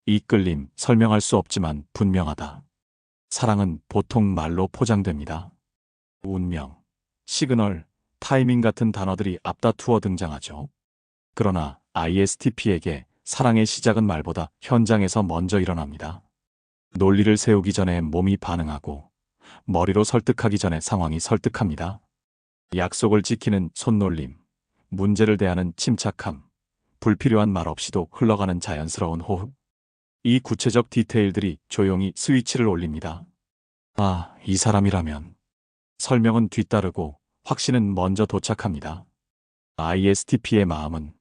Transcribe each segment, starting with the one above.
이 끌림 설명할 수 없지만 분명하다. 사랑은 보통 말로 포장됩니다. 운명, 시그널, 타이밍 같은 단어들이 앞다투어 등장하죠. 그러나 ISTP에게 사랑의 시작은 말보다 현장에서 먼저 일어납니다. 논리를 세우기 전에 몸이 반응하고 머리로 설득하기 전에 상황이 설득합니다. 약속을 지키는 손놀림, 문제를 대하는 침착함, 불필요한 말 없이도 흘러가는 자연스러운 호흡. 이 구체적 디테일들이 조용히 스위치를 올립니다. 아, 이 사람이라면. 설명은 뒤따르고 확신은 먼저 도착합니다. ISTP의 마음은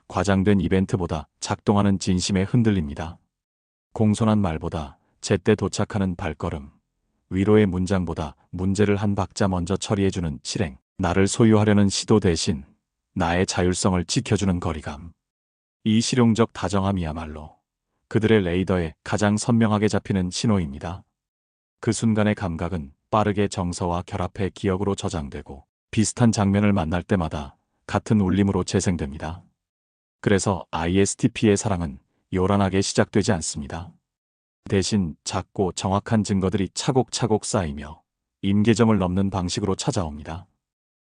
과장된 이벤트보다 작동하는 진심에 흔들립니다. 공손한 말보다 제때 도착하는 발걸음, 위로의 문장보다 문제를 한 박자 먼저 처리해주는 실행, 나를 소유하려는 시도 대신 나의 자율성을 지켜주는 거리감. 이 실용적 다정함이야말로 그들의 레이더에 가장 선명하게 잡히는 신호입니다. 그 순간의 감각은 빠르게 정서와 결합해 기억으로 저장되고 비슷한 장면을 만날 때마다 같은 울림으로 재생됩니다. 그래서 ISTP의 사랑은 요란하게 시작되지 않습니다. 대신 작고 정확한 증거들이 차곡차곡 쌓이며 임계점을 넘는 방식으로 찾아옵니다.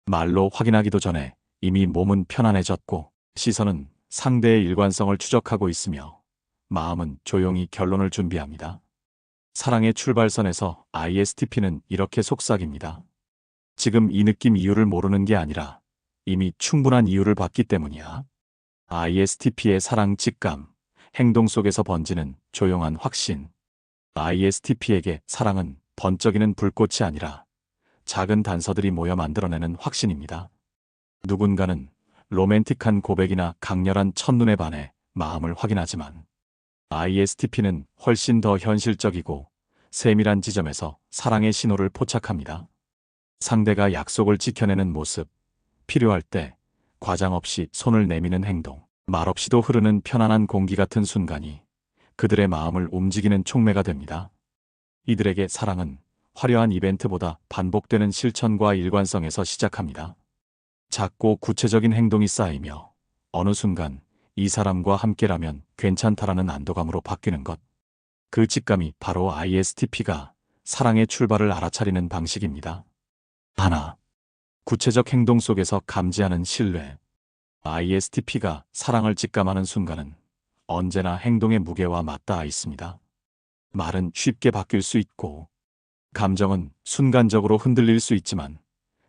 말로 확인하기도 전에 이미 몸은 편안해졌고 시선은 상대의 일관성을 추적하고 있으며 마음은 조용히 결론을 준비합니다. 사랑의 출발선에서 ISTP는 이렇게 속삭입니다. 지금 이 느낌 이유를 모르는 게 아니라 이미 충분한 이유를 봤기 때문이야. ISTP의 사랑 직감, 행동 속에서 번지는 조용한 확신. ISTP에게 사랑은 번쩍이는 불꽃이 아니라 작은 단서들이 모여 만들어내는 확신입니다. 누군가는 로맨틱한 고백이나 강렬한 첫눈에 반해 마음을 확인하지만 ISTP는 훨씬 더 현실적이고 세밀한 지점에서 사랑의 신호를 포착합니다. 상대가 약속을 지켜내는 모습, 필요할 때 과장 없이 손을 내미는 행동, 말 없이도 흐르는 편안한 공기 같은 순간이 그들의 마음을 움직이는 촉매가 됩니다. 이들에게 사랑은 화려한 이벤트보다 반복되는 실천과 일관성에서 시작합니다. 작고 구체적인 행동이 쌓이며 어느 순간 이 사람과 함께라면 괜찮다라는 안도감으로 바뀌는 것. 그 직감이 바로 ISTP가 사랑의 출발을 알아차리는 방식입니다. 하나, 구체적 행동 속에서 감지하는 신뢰. ISTP가 사랑을 직감하는 순간은 언제나 행동의 무게와 맞닿아 있습니다. 말은 쉽게 바뀔 수 있고, 감정은 순간적으로 흔들릴 수 있지만,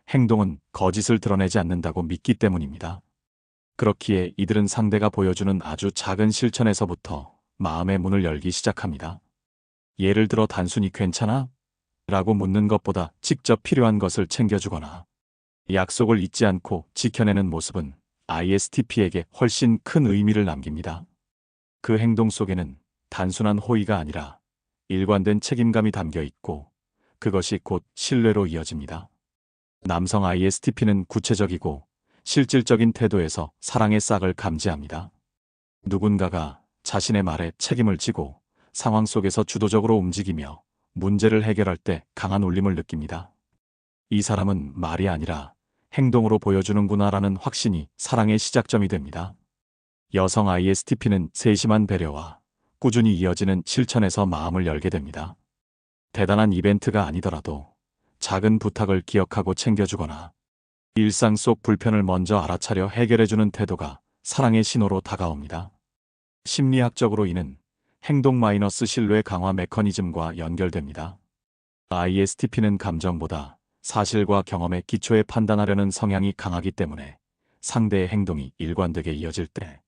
행동은 거짓을 드러내지 않는다고 믿기 때문입니다. 그렇기에 이들은 상대가 보여주는 아주 작은 실천에서부터 마음의 문을 열기 시작합니다. 예를 들어 단순히 괜찮아? 라고 묻는 것보다 직접 필요한 것을 챙겨주거나 약속을 잊지 않고 지켜내는 모습은 ISTP에게 훨씬 큰 의미를 남깁니다. 그 행동 속에는 단순한 호의가 아니라 일관된 책임감이 담겨 있고 그것이 곧 신뢰로 이어집니다. 남성 ISTP는 구체적이고 실질적인 태도에서 사랑의 싹을 감지합니다. 누군가가 자신의 말에 책임을 지고 상황 속에서 주도적으로 움직이며 문제를 해결할 때 강한 울림을 느낍니다. 이 사람은 말이 아니라 행동으로 보여주는구나라는 확신이 사랑의 시작점이 됩니다. 여성 ISTP는 세심한 배려와 꾸준히 이어지는 실천에서 마음을 열게 됩니다. 대단한 이벤트가 아니더라도 작은 부탁을 기억하고 챙겨주거나 일상 속 불편을 먼저 알아차려 해결해주는 태도가 사랑의 신호로 다가옵니다. 심리학적으로 이는 행동 마이너스 신뢰 강화 메커니즘과 연결됩니다. ISTP는 감정보다 사실과 경험의 기초에 판단하려는 성향이 강하기 때문에 상대의 행동이 일관되게 이어질 때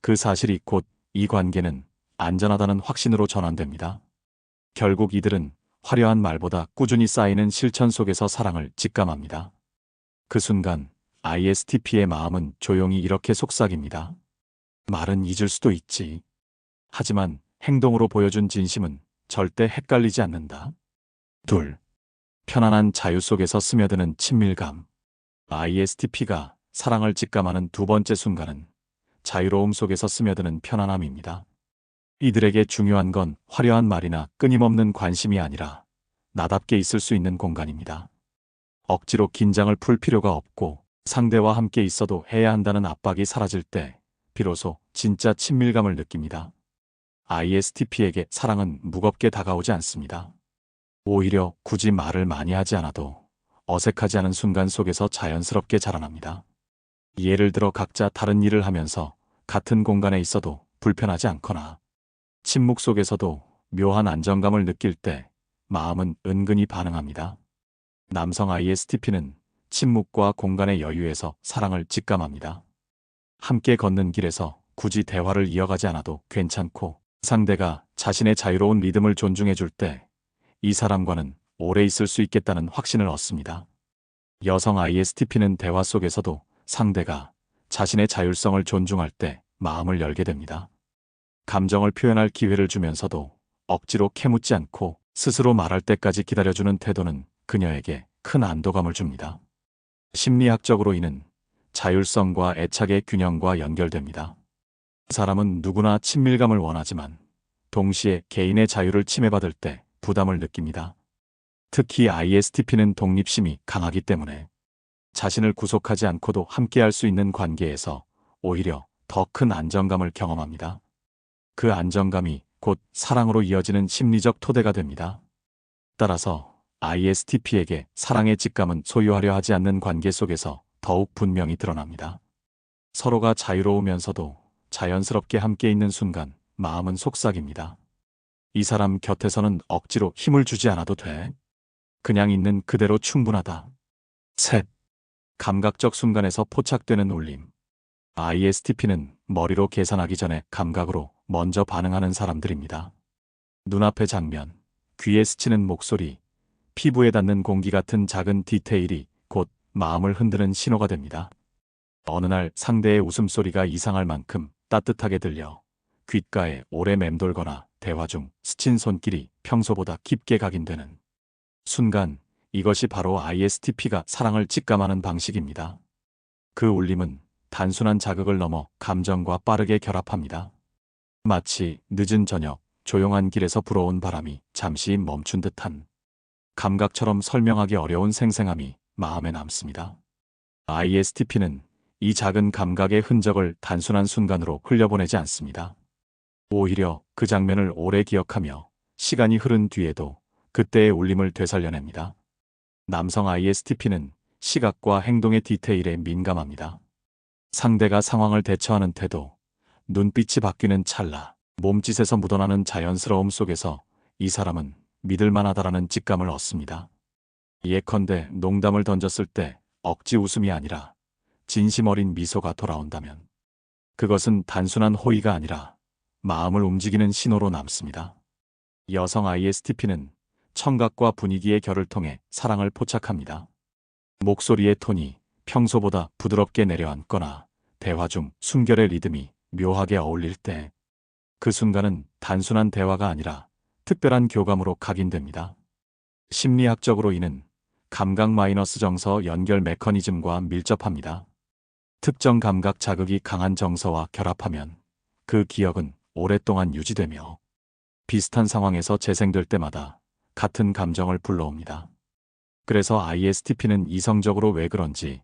그 사실이 곧 이 관계는 안전하다는 확신으로 전환됩니다. 결국 이들은 화려한 말보다 꾸준히 쌓이는 실천 속에서 사랑을 직감합니다. 그 순간 ISTP의 마음은 조용히 이렇게 속삭입니다. 말은 잊을 수도 있지. 하지만 행동으로 보여준 진심은 절대 헷갈리지 않는다. 둘, 편안한 자유 속에서 스며드는 친밀감. ISTP가 사랑을 직감하는 두 번째 순간은 자유로움 속에서 스며드는 편안함입니다. 이들에게 중요한 건 화려한 말이나 끊임없는 관심이 아니라 나답게 있을 수 있는 공간입니다. 억지로 긴장을 풀 필요가 없고 상대와 함께 있어도 해야 한다는 압박이 사라질 때 비로소 진짜 친밀감을 느낍니다. ISTP에게 사랑은 무겁게 다가오지 않습니다. 오히려 굳이 말을 많이 하지 않아도 어색하지 않은 순간 속에서 자연스럽게 자라납니다. 예를 들어 각자 다른 일을 하면서 같은 공간에 있어도 불편하지 않거나 침묵 속에서도 묘한 안정감을 느낄 때 마음은 은근히 반응합니다. 남성 ISTP는 침묵과 공간의 여유에서 사랑을 직감합니다. 함께 걷는 길에서 굳이 대화를 이어가지 않아도 괜찮고 상대가 자신의 자유로운 리듬을 존중해 줄 때 이 사람과는 오래 있을 수 있겠다는 확신을 얻습니다. 여성 ISTP는 대화 속에서도 상대가 자신의 자율성을 존중할 때 마음을 열게 됩니다. 감정을 표현할 기회를 주면서도 억지로 캐묻지 않고 스스로 말할 때까지 기다려주는 태도는 그녀에게 큰 안도감을 줍니다. 심리학적으로 이는 자율성과 애착의 균형과 연결됩니다. 사람은 누구나 친밀감을 원하지만 동시에 개인의 자유를 침해받을 때 부담을 느낍니다. 특히 ISTP는 독립심이 강하기 때문에 자신을 구속하지 않고도 함께할 수 있는 관계에서 오히려 더 큰 안정감을 경험합니다. 그 안정감이 곧 사랑으로 이어지는 심리적 토대가 됩니다. 따라서 ISTP에게 사랑의 직감은 소유하려 하지 않는 관계 속에서 더욱 분명히 드러납니다. 서로가 자유로우면서도 자연스럽게 함께 있는 순간 마음은 속삭입니다. 이 사람 곁에서는 억지로 힘을 주지 않아도 돼. 그냥 있는 그대로 충분하다. 셋. 감각적 순간에서 포착되는 울림. ISTP는 머리로 계산하기 전에 감각으로 먼저 반응하는 사람들입니다. 눈앞의 장면, 귀에 스치는 목소리, 피부에 닿는 공기 같은 작은 디테일이 곧 마음을 흔드는 신호가 됩니다. 어느 날 상대의 웃음소리가 이상할 만큼 따뜻하게 들려 귓가에 오래 맴돌거나 대화 중 스친 손길이 평소보다 깊게 각인되는 순간, 이것이 바로 ISTP가 사랑을 직감하는 방식입니다. 그 울림은 단순한 자극을 넘어 감정과 빠르게 결합합니다. 마치 늦은 저녁, 조용한 길에서 불어온 바람이 잠시 멈춘 듯한 감각처럼 설명하기 어려운 생생함이 마음에 남습니다. ISTP는 이 작은 감각의 흔적을 단순한 순간으로 흘려보내지 않습니다. 오히려 그 장면을 오래 기억하며 시간이 흐른 뒤에도 그때의 울림을 되살려냅니다. 남성 ISTP는 시각과 행동의 디테일에 민감합니다. 상대가 상황을 대처하는 태도, 눈빛이 바뀌는 찰나, 몸짓에서 묻어나는 자연스러움 속에서 이 사람은 믿을만하다라는 직감을 얻습니다. 예컨대 농담을 던졌을 때 억지 웃음이 아니라 진심 어린 미소가 돌아온다면 그것은 단순한 호의가 아니라 마음을 움직이는 신호로 남습니다. 여성 ISTP는 청각과 분위기의 결을 통해 사랑을 포착합니다. 목소리의 톤이 평소보다 부드럽게 내려앉거나 대화 중 숨결의 리듬이 묘하게 어울릴 때 그 순간은 단순한 대화가 아니라 특별한 교감으로 각인됩니다. 심리학적으로 이는 감각 마이너스 정서 연결 메커니즘과 밀접합니다. 특정 감각 자극이 강한 정서와 결합하면 그 기억은 오랫동안 유지되며 비슷한 상황에서 재생될 때마다 같은 감정을 불러옵니다. 그래서 ISTP는 이성적으로 왜 그런지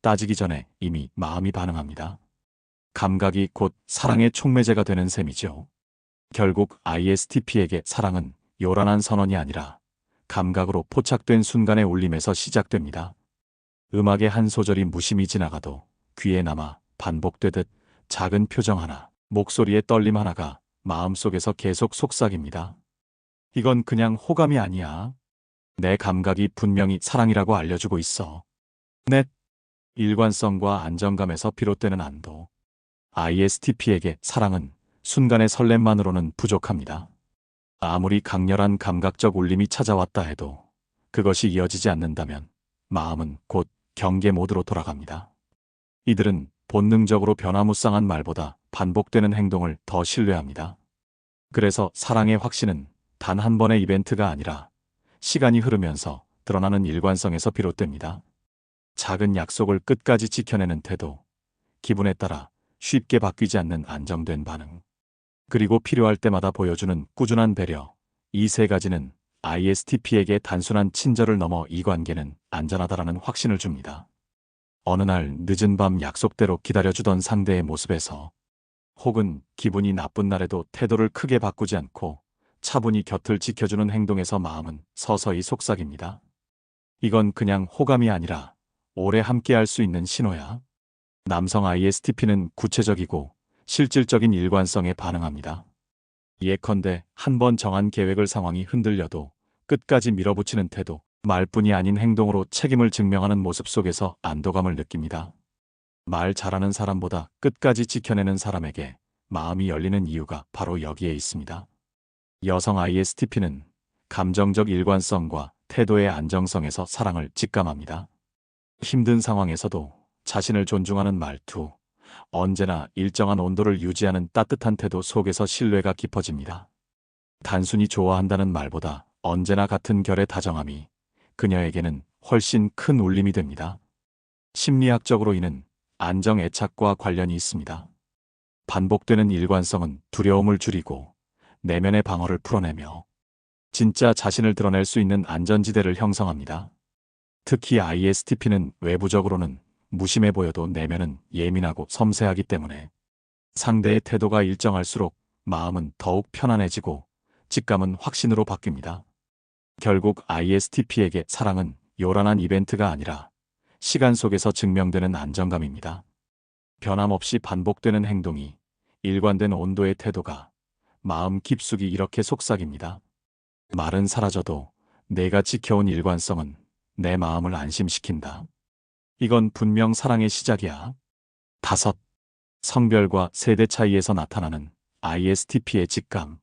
따지기 전에 이미 마음이 반응합니다. 감각이 곧 사랑의 촉매제가 되는 셈이죠. 결국 ISTP에게 사랑은 요란한 선언이 아니라 감각으로 포착된 순간의 울림에서 시작됩니다. 음악의 한 소절이 무심히 지나가도 귀에 남아 반복되듯 작은 표정 하나, 목소리의 떨림 하나가 마음속에서 계속 속삭입니다. 이건 그냥 호감이 아니야. 내 감각이 분명히 사랑이라고 알려주고 있어. 넷. 일관성과 안정감에서 비롯되는 안도. ISTP에게 사랑은 순간의 설렘만으로는 부족합니다. 아무리 강렬한 감각적 울림이 찾아왔다 해도 그것이 이어지지 않는다면 마음은 곧 경계 모드로 돌아갑니다. 이들은 본능적으로 변화무쌍한 말보다 반복되는 행동을 더 신뢰합니다. 그래서 사랑의 확신은 단 한 번의 이벤트가 아니라 시간이 흐르면서 드러나는 일관성에서 비롯됩니다. 작은 약속을 끝까지 지켜내는 태도, 기분에 따라 쉽게 바뀌지 않는 안정된 반응, 그리고 필요할 때마다 보여주는 꾸준한 배려, 이 세 가지는 ISTP에게 단순한 친절을 넘어 이 관계는 안전하다라는 확신을 줍니다. 어느 날 늦은 밤 약속대로 기다려주던 상대의 모습에서 혹은 기분이 나쁜 날에도 태도를 크게 바꾸지 않고 차분히 곁을 지켜주는 행동에서 마음은 서서히 속삭입니다. 이건 그냥 호감이 아니라 오래 함께할 수 있는 신호야. 남성 ISTP는 구체적이고 실질적인 일관성에 반응합니다. 예컨대 한 번 정한 계획을 상황이 흔들려도 끝까지 밀어붙이는 태도, 말뿐이 아닌 행동으로 책임을 증명하는 모습 속에서 안도감을 느낍니다. 말 잘하는 사람보다 끝까지 지켜내는 사람에게 마음이 열리는 이유가 바로 여기에 있습니다. 여성 ISTP는 감정적 일관성과 태도의 안정성에서 사랑을 직감합니다. 힘든 상황에서도 자신을 존중하는 말투, 언제나 일정한 온도를 유지하는 따뜻한 태도 속에서 신뢰가 깊어집니다. 단순히 좋아한다는 말보다 언제나 같은 결의 다정함이 그녀에게는 훨씬 큰 울림이 됩니다. 심리학적으로 이는 안정 애착과 관련이 있습니다. 반복되는 일관성은 두려움을 줄이고 내면의 방어를 풀어내며 진짜 자신을 드러낼 수 있는 안전지대를 형성합니다. 특히 ISTP는 외부적으로는 무심해 보여도 내면은 예민하고 섬세하기 때문에 상대의 태도가 일정할수록 마음은 더욱 편안해지고 직감은 확신으로 바뀝니다. 결국 ISTP에게 사랑은 요란한 이벤트가 아니라 시간 속에서 증명되는 안정감입니다. 변함없이 반복되는 행동이, 일관된 온도의 태도가 마음 깊숙이 이렇게 속삭입니다. 말은 사라져도 내가 지켜온 일관성은 내 마음을 안심시킨다. 이건 분명 사랑의 시작이야. 5. 성별과 세대 차이에서 나타나는 ISTP의 직감.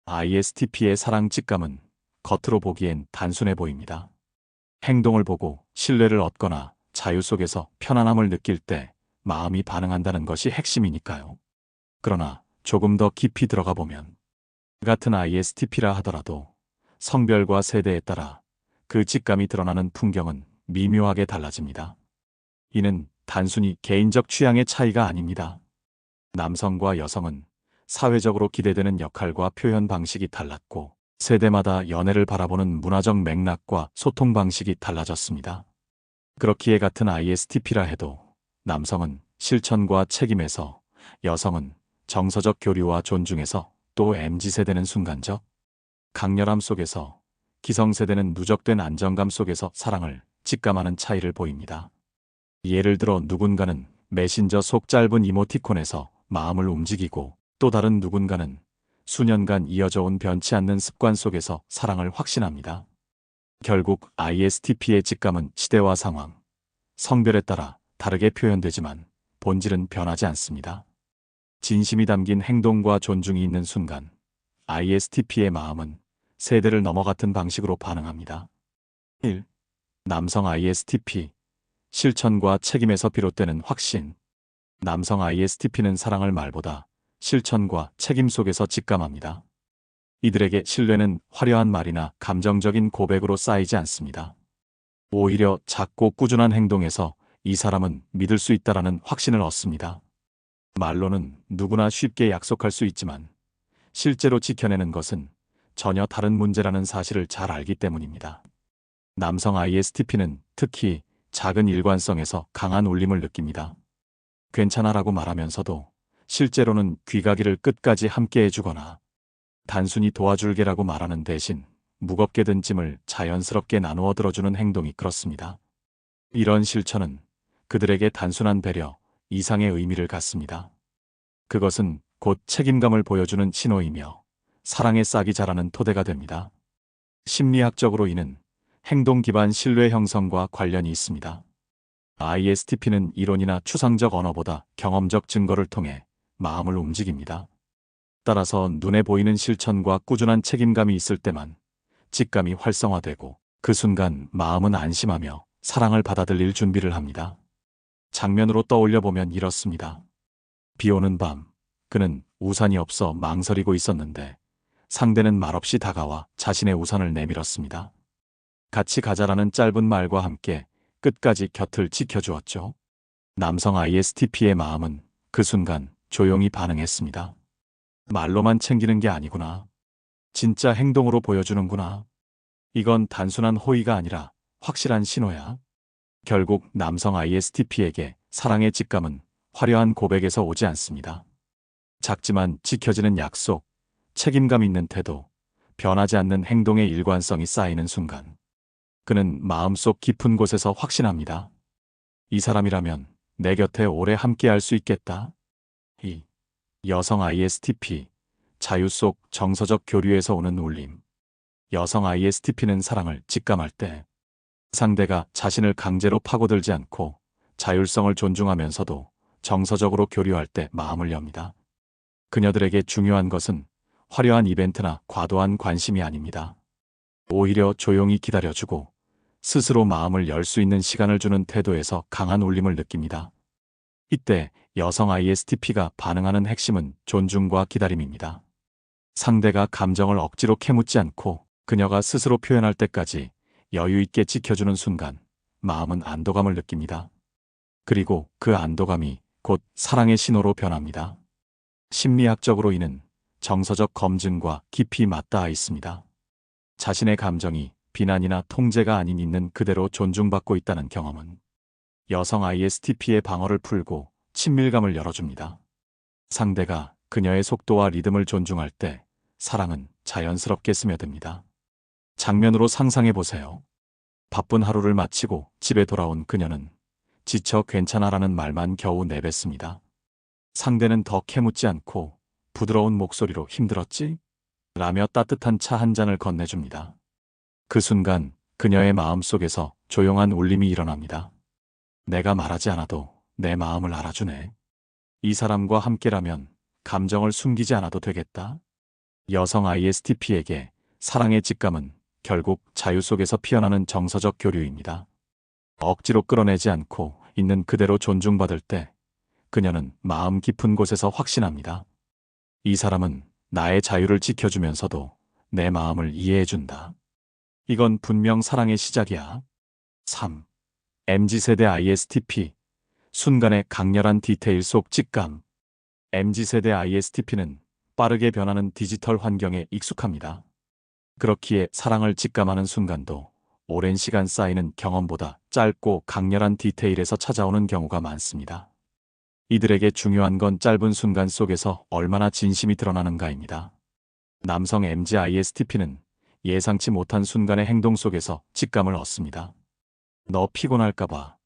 ISTP의 사랑 직감은 겉으로 보기엔 단순해 보입니다. 행동을 보고 신뢰를 얻거나 자유 속에서 편안함을 느낄 때 마음이 반응한다는 것이 핵심이니까요. 그러나 조금 더 깊이 들어가 보면 같은 ISTP라 하더라도 성별과 세대에 따라 그 직감이 드러나는 풍경은 미묘하게 달라집니다. 이는 단순히 개인적 취향의 차이가 아닙니다. 남성과 여성은 사회적으로 기대되는 역할과 표현 방식이 달랐고 세대마다 연애를 바라보는 문화적 맥락과 소통 방식이 달라졌습니다. 그렇기에 같은 ISTP라 해도 남성은 실천과 책임에서, 여성은 정서적 교류와 존중에서, 또 MZ세대는 순간적 강렬함 속에서, 기성세대는 누적된 안정감 속에서 사랑을 직감하는 차이를 보입니다. 예를 들어 누군가는 메신저 속 짧은 이모티콘에서 마음을 움직이고 또 다른 누군가는 수년간 이어져 온 변치 않는 습관 속에서 사랑을 확신합니다. 결국 ISTP의 직감은 시대와 상황, 성별에 따라 다르게 표현되지만 본질은 변하지 않습니다. 진심이 담긴 행동과 존중이 있는 순간 ISTP의 마음은 세대를 넘어 같은 방식으로 반응합니다. 1. 남성 ISTP 실천과 책임에서 비롯되는 확신. 남성 ISTP는 사랑을 말보다 실천과 책임 속에서 직감합니다. 이들에게 신뢰는 화려한 말이나 감정적인 고백으로 쌓이지 않습니다. 오히려 작고 꾸준한 행동에서 이 사람은 믿을 수 있다라는 확신을 얻습니다. 말로는 누구나 쉽게 약속할 수 있지만 실제로 지켜내는 것은 전혀 다른 문제라는 사실을 잘 알기 때문입니다. 남성 ISTP는 특히 작은 일관성에서 강한 울림을 느낍니다. 괜찮아라고 말하면서도 실제로는 귀가기를 끝까지 함께 해주거나 단순히 도와줄게라고 말하는 대신 무겁게 든 짐을 자연스럽게 나누어 들어주는 행동이 그렇습니다. 이런 실천은 그들에게 단순한 배려 이상의 의미를 갖습니다. 그것은 곧 책임감을 보여주는 신호이며 사랑의 싹이 자라는 토대가 됩니다. 심리학적으로 이는 행동 기반 신뢰 형성과 관련이 있습니다. ISTP는 이론이나 추상적 언어보다 경험적 증거를 통해 마음을 움직입니다. 따라서 눈에 보이는 실천과 꾸준한 책임감이 있을 때만 직감이 활성화되고 그 순간 마음은 안심하며 사랑을 받아들일 준비를 합니다. 장면으로 떠올려 보면 이렇습니다. 비 오는 밤, 그는 우산이 없어 망설이고 있었는데 상대는 말없이 다가와 자신의 우산을 내밀었습니다. 같이 가자라는 짧은 말과 함께 끝까지 곁을 지켜주었죠. 남성 ISTP의 마음은 그 순간 조용히 반응했습니다. 말로만 챙기는 게 아니구나. 진짜 행동으로 보여주는구나. 이건 단순한 호의가 아니라 확실한 신호야. 결국 남성 ISTP에게 사랑의 직감은 화려한 고백에서 오지 않습니다. 작지만 지켜지는 약속, 책임감 있는 태도, 변하지 않는 행동의 일관성이 쌓이는 순간, 그는 마음속 깊은 곳에서 확신합니다. 이 사람이라면 내 곁에 오래 함께할 수 있겠다. 이 여성 ISTP, 자유 속 정서적 교류에서 오는 울림. 여성 ISTP는 사랑을 직감할 때 상대가 자신을 강제로 파고들지 않고 자율성을 존중하면서도 정서적으로 교류할 때 마음을 엽니다. 그녀들에게 중요한 것은 화려한 이벤트나 과도한 관심이 아닙니다. 오히려 조용히 기다려주고 스스로 마음을 열 수 있는 시간을 주는 태도에서 강한 울림을 느낍니다. 이때 여성 ISTP가 반응하는 핵심은 존중과 기다림입니다. 상대가 감정을 억지로 캐묻지 않고 그녀가 스스로 표현할 때까지 여유 있게 지켜주는 순간 마음은 안도감을 느낍니다. 그리고 그 안도감이 곧 사랑의 신호로 변합니다. 심리학적으로 이는 정서적 검증과 깊이 맞닿아 있습니다. 자신의 감정이 비난이나 통제가 아닌 있는 그대로 존중받고 있다는 경험은 여성 ISTP의 방어를 풀고 친밀감을 열어줍니다. 상대가 그녀의 속도와 리듬을 존중할 때 사랑은 자연스럽게 스며듭니다. 장면으로 상상해 보세요. 바쁜 하루를 마치고 집에 돌아온 그녀는 지쳐 괜찮아라는 말만 겨우 내뱉습니다. 상대는 더 캐묻지 않고 부드러운 목소리로 힘들었지? 라며 따뜻한 차 한 잔을 건네줍니다. 그 순간 그녀의 마음속에서 조용한 울림이 일어납니다. 내가 말하지 않아도 내 마음을 알아주네. 이 사람과 함께라면 감정을 숨기지 않아도 되겠다. 여성 ISTP에게 사랑의 직감은 결국 자유 속에서 피어나는 정서적 교류입니다. 억지로 끌어내지 않고 있는 그대로 존중받을 때 그녀는 마음 깊은 곳에서 확신합니다. 이 사람은 나의 자유를 지켜주면서도 내 마음을 이해해준다. 이건 분명 사랑의 시작이야. 3. MZ세대 ISTP. 순간의 강렬한 디테일 속 직감. MZ세대 ISTP는 빠르게 변하는 디지털 환경에 익숙합니다. 그렇기에 사랑을 직감하는 순간도 오랜 시간 쌓이는 경험보다 짧고 강렬한 디테일에서 찾아오는 경우가 많습니다. 이들에게 중요한 건 짧은 순간 속에서 얼마나 진심이 드러나는가입니다. 남성 MZ ISTP는 예상치 못한 순간의 행동 속에서 직감을 얻습니다. 너 피곤할까봐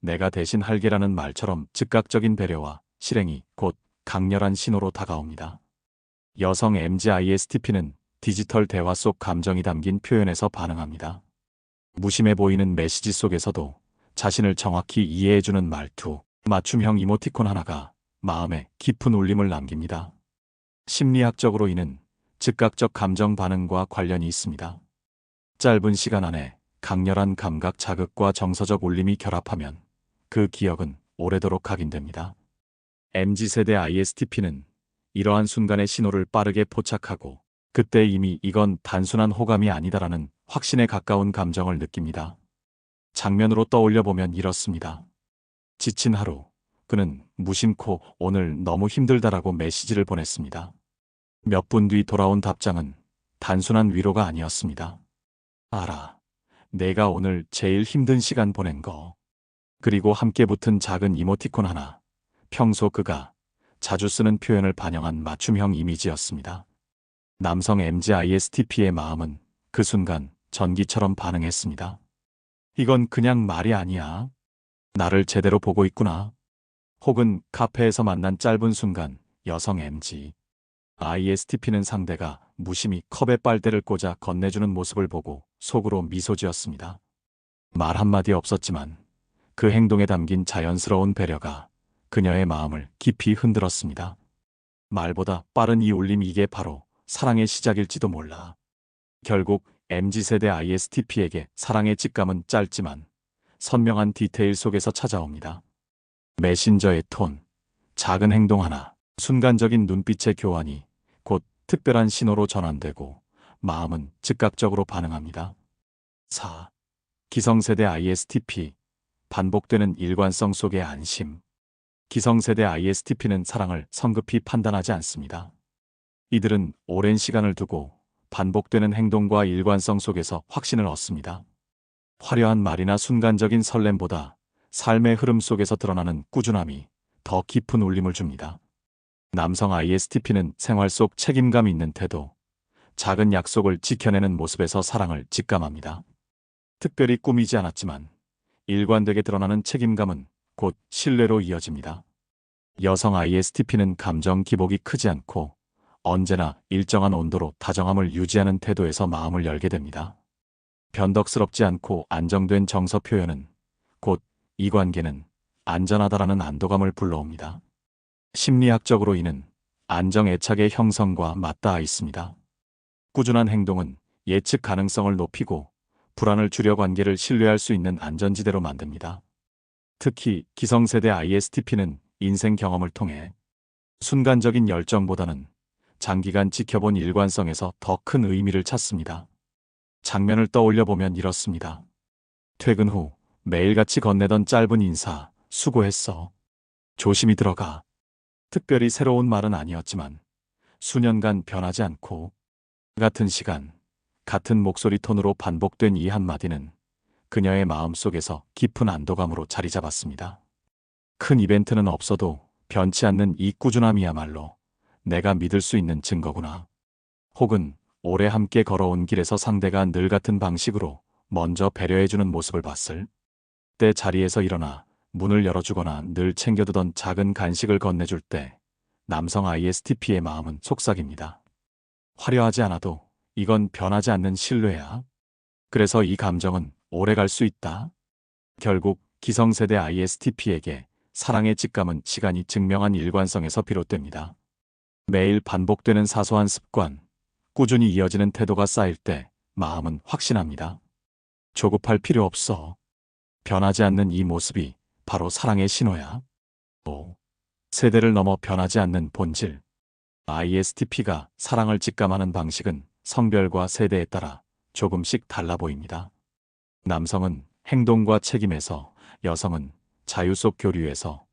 내가 대신 할게라는 말처럼 즉각적인 배려와 실행이 곧 강렬한 신호로 다가옵니다. 여성 MZ ISTP는 디지털 대화 속 감정이 담긴 표현에서 반응합니다. 무심해 보이는 메시지 속에서도 자신을 정확히 이해해주는 말투, 맞춤형 이모티콘 하나가 마음에 깊은 울림을 남깁니다. 심리학적으로 이는 즉각적 감정 반응과 관련이 있습니다. 짧은 시간 안에 강렬한 감각 자극과 정서적 울림이 결합하면 그 기억은 오래도록 각인됩니다. MZ세대 ISTP는 이러한 순간의 신호를 빠르게 포착하고 그때 이미 이건 단순한 호감이 아니다라는 확신에 가까운 감정을 느낍니다. 장면으로 떠올려 보면 이렇습니다. 지친 하루, 그는 무심코 오늘 너무 힘들다라고 메시지를 보냈습니다. 몇 분 뒤 돌아온 답장은 단순한 위로가 아니었습니다. 알아. 내가 오늘 제일 힘든 시간 보낸 거. 그리고 함께 붙은 작은 이모티콘 하나. 평소 그가 자주 쓰는 표현을 반영한 맞춤형 이미지였습니다. 남성 MZ ISTP의 마음은 그 순간 전기처럼 반응했습니다. 이건 그냥 말이 아니야. 나를 제대로 보고 있구나. 혹은 카페에서 만난 짧은 순간 여성 MZ ISTP는 상대가 무심히 컵에 빨대를 꽂아 건네주는 모습을 보고 속으로 미소 지었습니다. 말 한마디 없었지만 그 행동에 담긴 자연스러운 배려가 그녀의 마음을 깊이 흔들었습니다. 말보다 빠른 이 울림, 이게 바로 사랑의 시작일지도 몰라. 결국 MZ세대 ISTP에게 사랑의 직감은 짧지만 선명한 디테일 속에서 찾아옵니다. 메신저의 톤, 작은 행동 하나, 순간적인 눈빛의 교환이 곧 특별한 신호로 전환되고 마음은 즉각적으로 반응합니다. 4. 기성세대 ISTP. 반복되는 일관성 속의 안심. 기성세대 ISTP는 사랑을 성급히 판단하지 않습니다. 이들은 오랜 시간을 두고 반복되는 행동과 일관성 속에서 확신을 얻습니다. 화려한 말이나 순간적인 설렘보다 삶의 흐름 속에서 드러나는 꾸준함이 더 깊은 울림을 줍니다. 남성 ISTP는 생활 속 책임감 있는 태도, 작은 약속을 지켜내는 모습에서 사랑을 직감합니다. 특별히 꾸미지 않았지만 일관되게 드러나는 책임감은 곧 신뢰로 이어집니다. 여성 ISTP는 감정 기복이 크지 않고 언제나 일정한 온도로 다정함을 유지하는 태도에서 마음을 열게 됩니다. 변덕스럽지 않고 안정된 정서 표현은 곧 이 관계는 안전하다라는 안도감을 불러옵니다. 심리학적으로 이는 안정 애착의 형성과 맞닿아 있습니다. 꾸준한 행동은 예측 가능성을 높이고 불안을 줄여 관계를 신뢰할 수 있는 안전지대로 만듭니다. 특히 기성세대 ISTP는 인생 경험을 통해 순간적인 열정보다는 장기간 지켜본 일관성에서 더 큰 의미를 찾습니다. 장면을 떠올려 보면 이렇습니다. 퇴근 후 매일같이 건네던 짧은 인사, 수고했어. 조심히 들어가. 특별히 새로운 말은 아니었지만 수년간 변하지 않고 같은 시간, 같은 목소리 톤으로 반복된 이 한마디는 그녀의 마음속에서 깊은 안도감으로 자리 잡았습니다. 큰 이벤트는 없어도 변치 않는 이 꾸준함이야말로 내가 믿을 수 있는 증거구나. 혹은 오래 함께 걸어온 길에서 상대가 늘 같은 방식으로 먼저 배려해주는 모습을 봤을 때 자리에서 일어나 문을 열어주거나 늘 챙겨두던 작은 간식을 건네줄 때 남성 ISTP의 마음은 속삭입니다. 화려하지 않아도 이건 변하지 않는 신뢰야. 그래서 이 감정은 오래 갈 수 있다. 결국 기성세대 ISTP에게 사랑의 직감은 시간이 증명한 일관성에서 비롯됩니다. 매일 반복되는 사소한 습관, 꾸준히 이어지는 태도가 쌓일 때 마음은 확신합니다. 조급할 필요 없어. 변하지 않는 이 모습이 바로 사랑의 신호야. 5. 세대를 넘어 변하지 않는 본질. ISTP가 사랑을 직감하는 방식은 성별과 세대에 따라 조금씩 달라 보입니다. 남성은 행동과 책임에서, 여성은 자유 속 교류에서,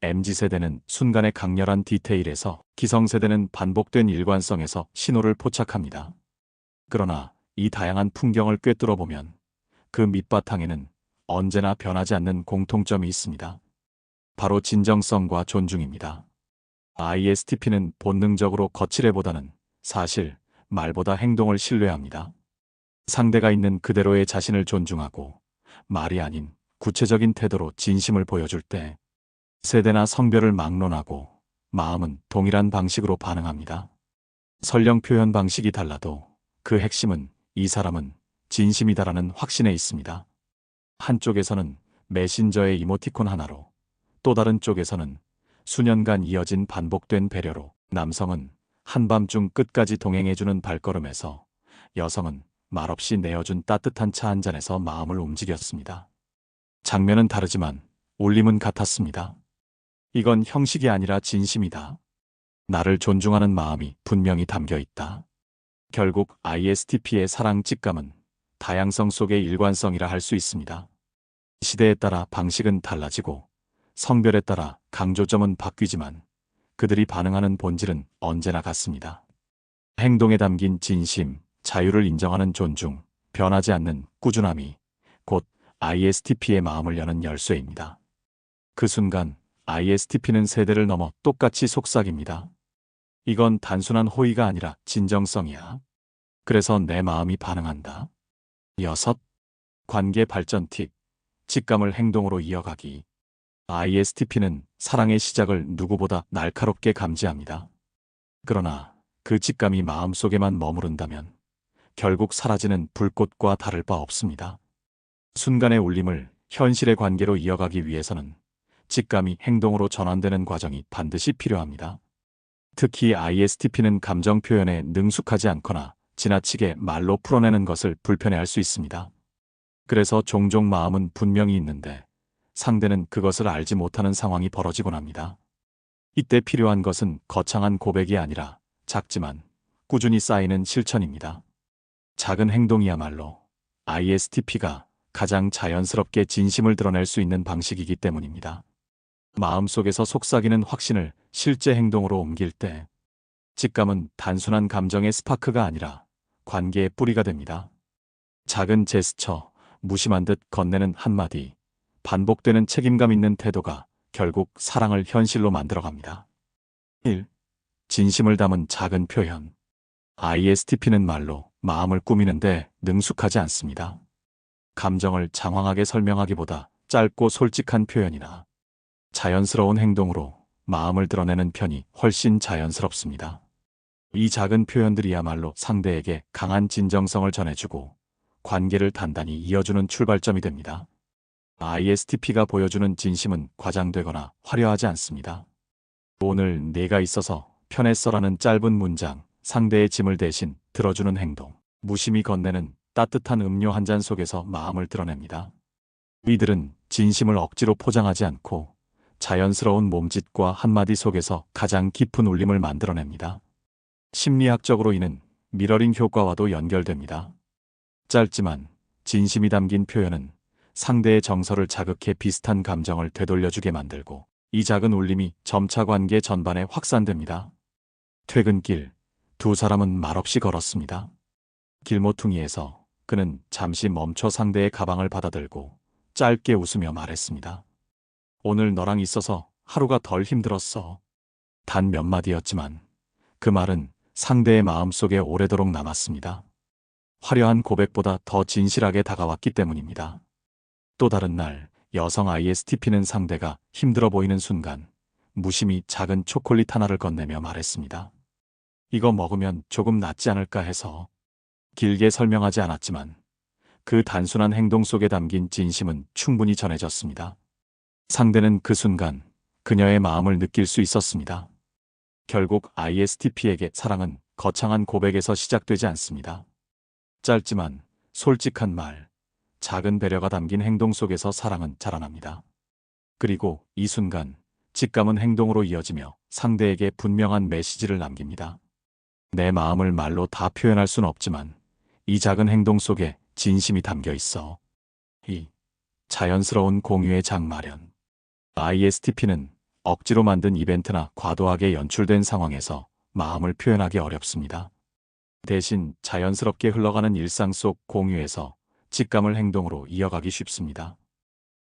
MZ세대는 순간의 강렬한 디테일에서, 기성세대는 반복된 일관성에서 신호를 포착합니다. 그러나 이 다양한 풍경을 꿰뚫어 보면 그 밑바탕에는 언제나 변하지 않는 공통점이 있습니다. 바로 진정성과 존중입니다. ISTP는 본능적으로 거칠애보다는 사실, 말보다 행동을 신뢰합니다. 상대가 있는 그대로의 자신을 존중하고 말이 아닌 구체적인 태도로 진심을 보여줄 때 세대나 성별을 막론하고 마음은 동일한 방식으로 반응합니다. 설령 표현 방식이 달라도 그 핵심은 이 사람은 진심이다라는 확신에 있습니다. 한쪽에서는 메신저의 이모티콘 하나로, 또 다른 쪽에서는 수년간 이어진 반복된 배려로, 남성은 한밤중 끝까지 동행해주는 발걸음에서, 여성은 말없이 내어준 따뜻한 차 한 잔에서 마음을 움직였습니다. 장면은 다르지만 울림은 같았습니다. 이건 형식이 아니라 진심이다. 나를 존중하는 마음이 분명히 담겨 있다. 결국 ISTP의 사랑 직감은 다양성 속의 일관성이라 할 수 있습니다. 시대에 따라 방식은 달라지고 성별에 따라 강조점은 바뀌지만 그들이 반응하는 본질은 언제나 같습니다. 행동에 담긴 진심, 자유를 인정하는 존중, 변하지 않는 꾸준함이 곧 ISTP의 마음을 여는 열쇠입니다. 그 순간 ISTP는 세대를 넘어 똑같이 속삭입니다. 이건 단순한 호의가 아니라 진정성이야. 그래서 내 마음이 반응한다. 6. 관계 발전 팁. 직감을 행동으로 이어가기. ISTP는 사랑의 시작을 누구보다 날카롭게 감지합니다. 그러나 그 직감이 마음속에만 머무른다면 결국 사라지는 불꽃과 다를 바 없습니다. 순간의 울림을 현실의 관계로 이어가기 위해서는 직감이 행동으로 전환되는 과정이 반드시 필요합니다. 특히 ISTP는 감정 표현에 능숙하지 않거나 지나치게 말로 풀어내는 것을 불편해할 수 있습니다. 그래서 종종 마음은 분명히 있는데 상대는 그것을 알지 못하는 상황이 벌어지곤 합니다. 이때 필요한 것은 거창한 고백이 아니라 작지만 꾸준히 쌓이는 실천입니다. 작은 행동이야말로 ISTP가 가장 자연스럽게 진심을 드러낼 수 있는 방식이기 때문입니다. 마음속에서 속삭이는 확신을 실제 행동으로 옮길 때 직감은 단순한 감정의 스파크가 아니라 관계의 뿌리가 됩니다. 작은 제스처, 무심한 듯 건네는 한마디, 반복되는 책임감 있는 태도가 결국 사랑을 현실로 만들어갑니다. 1. 진심을 담은 작은 표현. ISTP는 말로 마음을 꾸미는데 능숙하지 않습니다. 감정을 장황하게 설명하기보다 짧고 솔직한 표현이나 자연스러운 행동으로 마음을 드러내는 편이 훨씬 자연스럽습니다. 이 작은 표현들이야말로 상대에게 강한 진정성을 전해주고 관계를 단단히 이어주는 출발점이 됩니다. ISTP가 보여주는 진심은 과장되거나 화려하지 않습니다. 오늘 내가 있어서 편했어라는 짧은 문장, 상대의 짐을 대신 들어주는 행동, 무심히 건네는 따뜻한 음료 한 잔 속에서 마음을 드러냅니다. 이들은 진심을 억지로 포장하지 않고 자연스러운 몸짓과 한마디 속에서 가장 깊은 울림을 만들어냅니다. 심리학적으로 이는 미러링 효과와도 연결됩니다. 짧지만 진심이 담긴 표현은 상대의 정서를 자극해 비슷한 감정을 되돌려주게 만들고, 이 작은 울림이 점차 관계 전반에 확산됩니다. 퇴근길, 두 사람은 말없이 걸었습니다. 길모퉁이에서 그는 잠시 멈춰 상대의 가방을 받아들고 짧게 웃으며 말했습니다. 오늘 너랑 있어서 하루가 덜 힘들었어. 단 몇 마디였지만 그 말은 상대의 마음속에 오래도록 남았습니다. 화려한 고백보다 더 진실하게 다가왔기 때문입니다. 또 다른 날, 여성 ISTP는 상대가 힘들어 보이는 순간 무심히 작은 초콜릿 하나를 건네며 말했습니다. 이거 먹으면 조금 낫지 않을까 해서. 길게 설명하지 않았지만 그 단순한 행동 속에 담긴 진심은 충분히 전해졌습니다. 상대는 그 순간 그녀의 마음을 느낄 수 있었습니다. 결국 ISTP에게 사랑은 거창한 고백에서 시작되지 않습니다. 짧지만 솔직한 말, 작은 배려가 담긴 행동 속에서 사랑은 자라납니다. 그리고 이 순간 직감은 행동으로 이어지며 상대에게 분명한 메시지를 남깁니다. 내 마음을 말로 다 표현할 순 없지만 이 작은 행동 속에 진심이 담겨 있어. 이 자연스러운 공유의 장 마련. ISTP는 억지로 만든 이벤트나 과도하게 연출된 상황에서 마음을 표현하기 어렵습니다. 대신 자연스럽게 흘러가는 일상 속 공유에서 직감을 행동으로 이어가기 쉽습니다.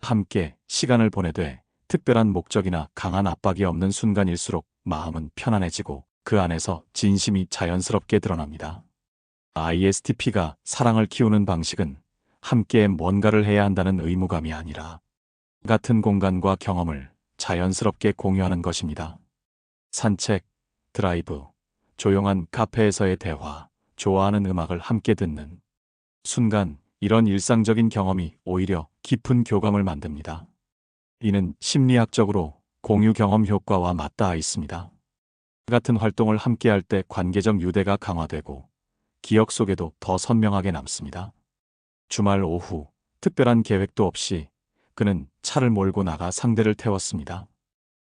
함께 시간을 보내되 특별한 목적이나 강한 압박이 없는 순간일수록 마음은 편안해지고 그 안에서 진심이 자연스럽게 드러납니다. ISTP가 사랑을 키우는 방식은 함께 뭔가를 해야 한다는 의무감이 아니라 같은 공간과 경험을 자연스럽게 공유하는 것입니다. 산책, 드라이브, 조용한 카페에서의 대화, 좋아하는 음악을 함께 듣는 순간, 이런 일상적인 경험이 오히려 깊은 교감을 만듭니다. 이는 심리학적으로 공유 경험 효과와 맞닿아 있습니다. 같은 활동을 함께할 때 관계적 유대가 강화되고 기억 속에도 더 선명하게 남습니다. 주말 오후, 특별한 계획도 없이 그는 차를 몰고 나가 상대를 태웠습니다.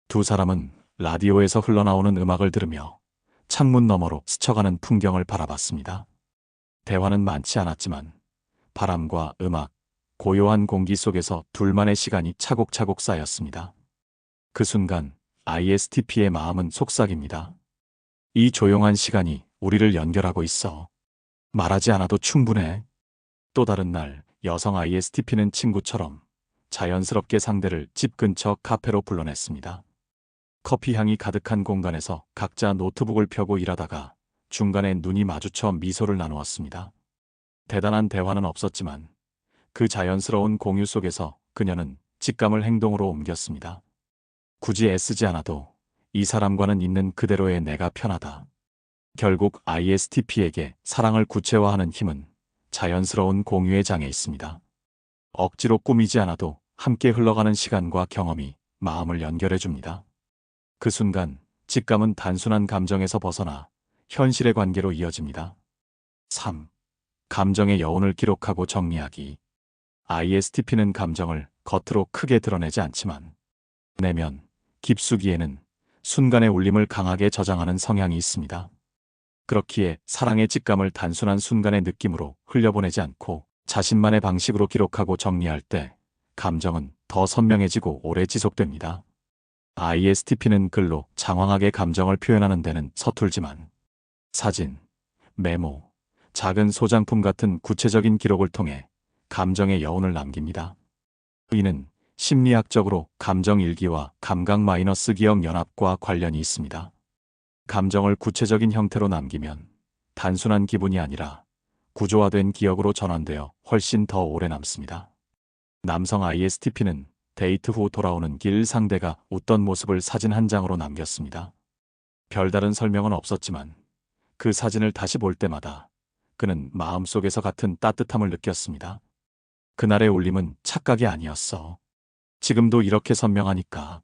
두 사람은 라디오에서 흘러나오는 음악을 들으며 창문 너머로 스쳐가는 풍경을 바라봤습니다. 대화는 많지 않았지만 바람과 음악, 고요한 공기 속에서 둘만의 시간이 차곡차곡 쌓였습니다. 그 순간 ISTP의 마음은 속삭입니다. 이 조용한 시간이 우리를 연결하고 있어. 말하지 않아도 충분해. 또 다른 날, 여성 ISTP는 친구처럼 자연스럽게 상대를 집 근처 카페로 불러냈습니다. 커피 향이 가득한 공간에서 각자 노트북을 펴고 일하다가 중간에 눈이 마주쳐 미소를 나누었습니다. 대단한 대화는 없었지만 그 자연스러운 공유 속에서 그녀는 직감을 행동으로 옮겼습니다. 굳이 애쓰지 않아도 이 사람과는 있는 그대로의 내가 편하다. 결국 ISTP에게 사랑을 구체화하는 힘은 자연스러운 공유의 장에 있습니다. 억지로 꾸미지 않아도 함께 흘러가는 시간과 경험이 마음을 연결해줍니다. 그 순간 직감은 단순한 감정에서 벗어나 현실의 관계로 이어집니다. 3. 감정의 여운을 기록하고 정리하기. ISTP는 감정을 겉으로 크게 드러내지 않지만 내면 깊숙이에는 순간의 울림을 강하게 저장하는 성향이 있습니다. 그렇기에 사랑의 직감을 단순한 순간의 느낌으로 흘려보내지 않고 자신만의 방식으로 기록하고 정리할 때 감정은 더 선명해지고 오래 지속됩니다. ISTP는 글로 장황하게 감정을 표현하는 데는 서툴지만 사진, 메모, 작은 소장품 같은 구체적인 기록을 통해 감정의 여운을 남깁니다. 이는 심리학적으로 감정일기와 감각 마이너스 기억 연합과 관련이 있습니다. 감정을 구체적인 형태로 남기면 단순한 기분이 아니라 구조화된 기억으로 전환되어 훨씬 더 오래 남습니다. 남성 ISTP는 데이트 후 돌아오는 길 상대가 웃던 모습을 사진 한 장으로 남겼습니다. 별다른 설명은 없었지만 그 사진을 다시 볼 때마다 그는 마음속에서 같은 따뜻함을 느꼈습니다. 그날의 울림은 착각이 아니었어. 지금도 이렇게 선명하니까.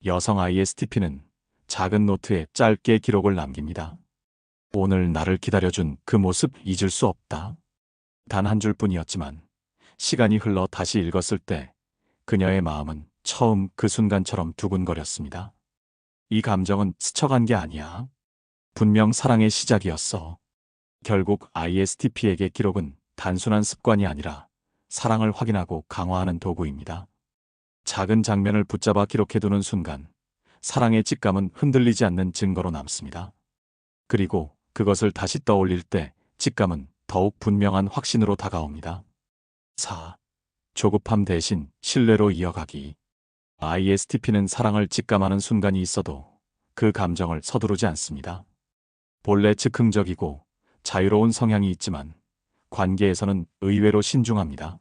여성 ISTP는 작은 노트에 짧게 기록을 남깁니다. 오늘 나를 기다려준 그 모습 잊을 수 없다. 단 한 줄뿐이었지만 시간이 흘러 다시 읽었을 때 그녀의 마음은 처음 그 순간처럼 두근거렸습니다. 이 감정은 스쳐간 게 아니야. 분명 사랑의 시작이었어. 결국 ISTP에게 기록은 단순한 습관이 아니라 사랑을 확인하고 강화하는 도구입니다. 작은 장면을 붙잡아 기록해두는 순간 사랑의 직감은 흔들리지 않는 증거로 남습니다. 그리고 그것을 다시 떠올릴 때 직감은 더욱 분명한 확신으로 다가옵니다. 4. 조급함 대신 신뢰로 이어가기. ISTP는 사랑을 직감하는 순간이 있어도 그 감정을 서두르지 않습니다. 본래 즉흥적이고 자유로운 성향이 있지만 관계에서는 의외로 신중합니다.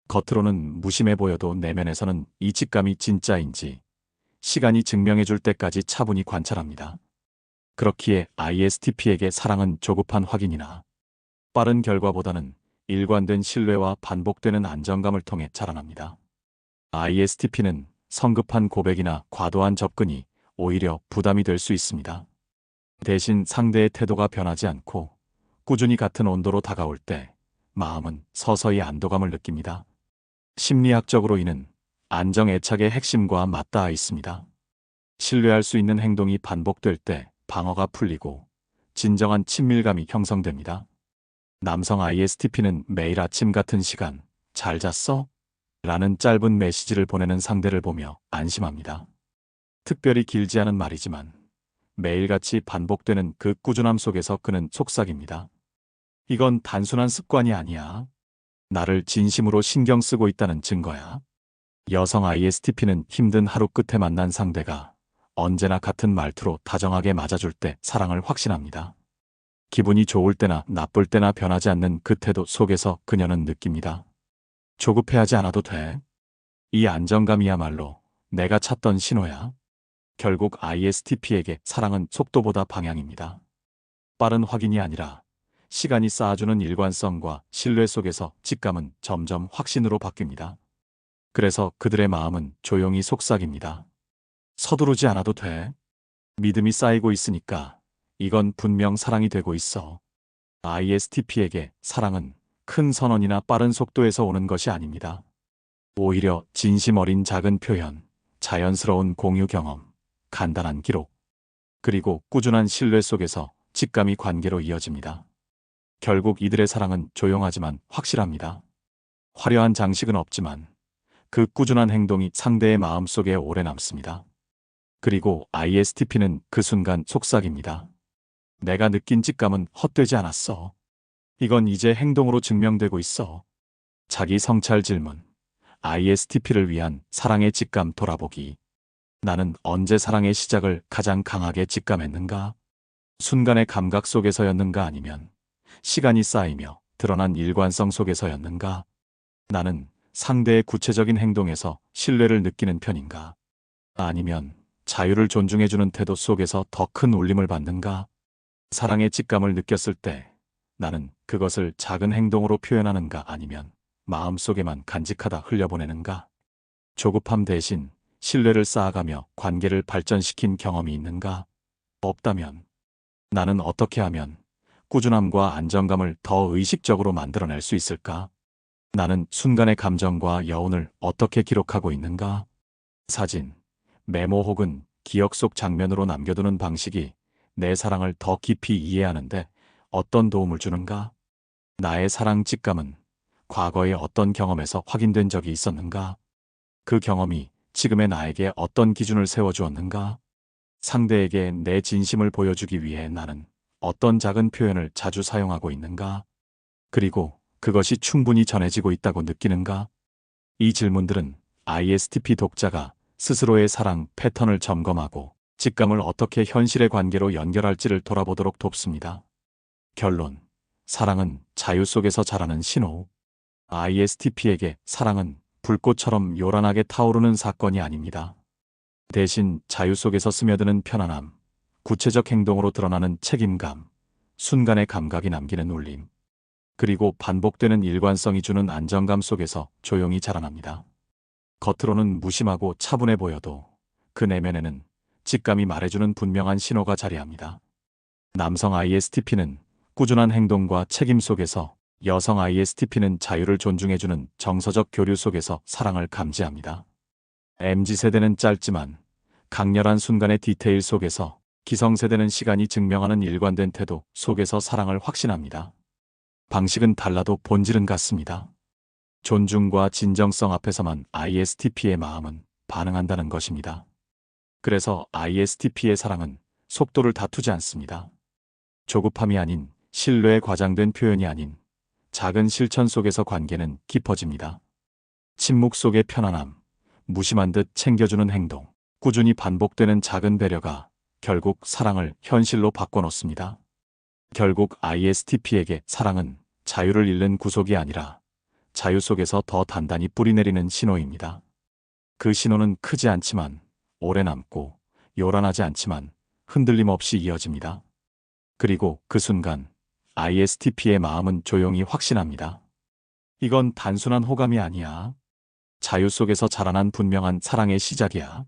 겉으로는 무심해 보여도 내면에서는 이 직감이 진짜인지 시간이 증명해 줄 때까지 차분히 관찰합니다. 그렇기에 ISTP에게 사랑은 조급한 확인이나 빠른 결과보다는 일관된 신뢰와 반복되는 안정감을 통해 자라납니다. ISTP는 성급한 고백이나 과도한 접근이 오히려 부담이 될 수 있습니다. 대신 상대의 태도가 변하지 않고 꾸준히 같은 온도로 다가올 때 마음은 서서히 안도감을 느낍니다. 심리학적으로 이는 안정 애착의 핵심과 맞닿아 있습니다. 신뢰할 수 있는 행동이 반복될 때 방어가 풀리고 진정한 친밀감이 형성됩니다. 남성 ISTP는 매일 아침 같은 시간, 잘 잤어? 라는 짧은 메시지를 보내는 상대를 보며 안심합니다. 특별히 길지 않은 말이지만 매일같이 반복되는 그 꾸준함 속에서 그는 속삭입니다. 이건 단순한 습관이 아니야. 나를 진심으로 신경 쓰고 있다는 증거야. 여성 ISTP는 힘든 하루 끝에 만난 상대가 언제나 같은 말투로 다정하게 맞아줄 때 사랑을 확신합니다. 기분이 좋을 때나 나쁠 때나 변하지 않는 그 태도 속에서 그녀는 느낍니다. 조급해하지 않아도 돼. 이 안정감이야말로 내가 찾던 신호야. 결국 ISTP에게 사랑은 속도보다 방향입니다. 빠른 확인이 아니라 시간이 쌓아주는 일관성과 신뢰 속에서 직감은 점점 확신으로 바뀝니다. 그래서 그들의 마음은 조용히 속삭입니다. 서두르지 않아도 돼. 믿음이 쌓이고 있으니까 이건 분명 사랑이 되고 있어. ISTP에게 사랑은 큰 선언이나 빠른 속도에서 오는 것이 아닙니다. 오히려 진심 어린 작은 표현, 자연스러운 공유 경험, 간단한 기록, 그리고 꾸준한 신뢰 속에서 직감이 관계로 이어집니다. 결국 이들의 사랑은 조용하지만 확실합니다. 화려한 장식은 없지만 그 꾸준한 행동이 상대의 마음속에 오래 남습니다. 그리고 ISTP는 그 순간 속삭입니다. 내가 느낀 직감은 헛되지 않았어. 이건 이제 행동으로 증명되고 있어. 자기 성찰 질문. ISTP를 위한 사랑의 직감 돌아보기. 나는 언제 사랑의 시작을 가장 강하게 직감했는가? 순간의 감각 속에서였는가 아니면 시간이 쌓이며 드러난 일관성 속에서였는가? 나는 상대의 구체적인 행동에서 신뢰를 느끼는 편인가? 아니면 자유를 존중해주는 태도 속에서 더 큰 울림을 받는가? 사랑의 직감을 느꼈을 때 나는 그것을 작은 행동으로 표현하는가 아니면 마음속에만 간직하다 흘려보내는가? 조급함 대신 신뢰를 쌓아가며 관계를 발전시킨 경험이 있는가? 없다면 나는 어떻게 하면 꾸준함과 안정감을 더 의식적으로 만들어낼 수 있을까? 나는 순간의 감정과 여운을 어떻게 기록하고 있는가? 사진, 메모 혹은 기억 속 장면으로 남겨두는 방식이 내 사랑을 더 깊이 이해하는데 어떤 도움을 주는가? 나의 사랑 직감은 과거의 어떤 경험에서 확인된 적이 있었는가? 그 경험이 지금의 나에게 어떤 기준을 세워주었는가? 상대에게 내 진심을 보여주기 위해 나는 어떤 작은 표현을 자주 사용하고 있는가? 그리고 그것이 충분히 전해지고 있다고 느끼는가? 이 질문들은 ISTP 독자가 스스로의 사랑 패턴을 점검하고 직감을 어떻게 현실의 관계로 연결할지를 돌아보도록 돕습니다. 결론. 사랑은 자유 속에서 자라는 신호. ISTP에게 사랑은 불꽃처럼 요란하게 타오르는 사건이 아닙니다. 대신 자유 속에서 스며드는 편안함, 구체적 행동으로 드러나는 책임감, 순간의 감각이 남기는 울림, 그리고 반복되는 일관성이 주는 안정감 속에서 조용히 자라납니다. 겉으로는 무심하고 차분해 보여도 그 내면에는 직감이 말해주는 분명한 신호가 자리합니다. 남성 ISTP는 꾸준한 행동과 책임 속에서, 여성 ISTP는 자유를 존중해주는 정서적 교류 속에서 사랑을 감지합니다. MZ세대는 짧지만 강렬한 순간의 디테일 속에서, 기성세대는 시간이 증명하는 일관된 태도 속에서 사랑을 확신합니다. 방식은 달라도 본질은 같습니다. 존중과 진정성 앞에서만 ISTP의 마음은 반응한다는 것입니다. 그래서 ISTP의 사랑은 속도를 다투지 않습니다. 조급함이 아닌, 신뢰에 과장된 표현이 아닌 작은 실천 속에서 관계는 깊어집니다. 침묵 속의 편안함, 무심한 듯 챙겨주는 행동, 꾸준히 반복되는 작은 배려가 결국 사랑을 현실로 바꿔놓습니다. 결국 ISTP에게 사랑은 자유를 잃는 구속이 아니라 자유 속에서 더 단단히 뿌리내리는 신호입니다. 그 신호는 크지 않지만 오래 남고, 요란하지 않지만 흔들림 없이 이어집니다. 그리고 그 순간 ISTP의 마음은 조용히 확신합니다. 이건 단순한 호감이 아니야. 자유 속에서 자라난 분명한 사랑의 시작이야.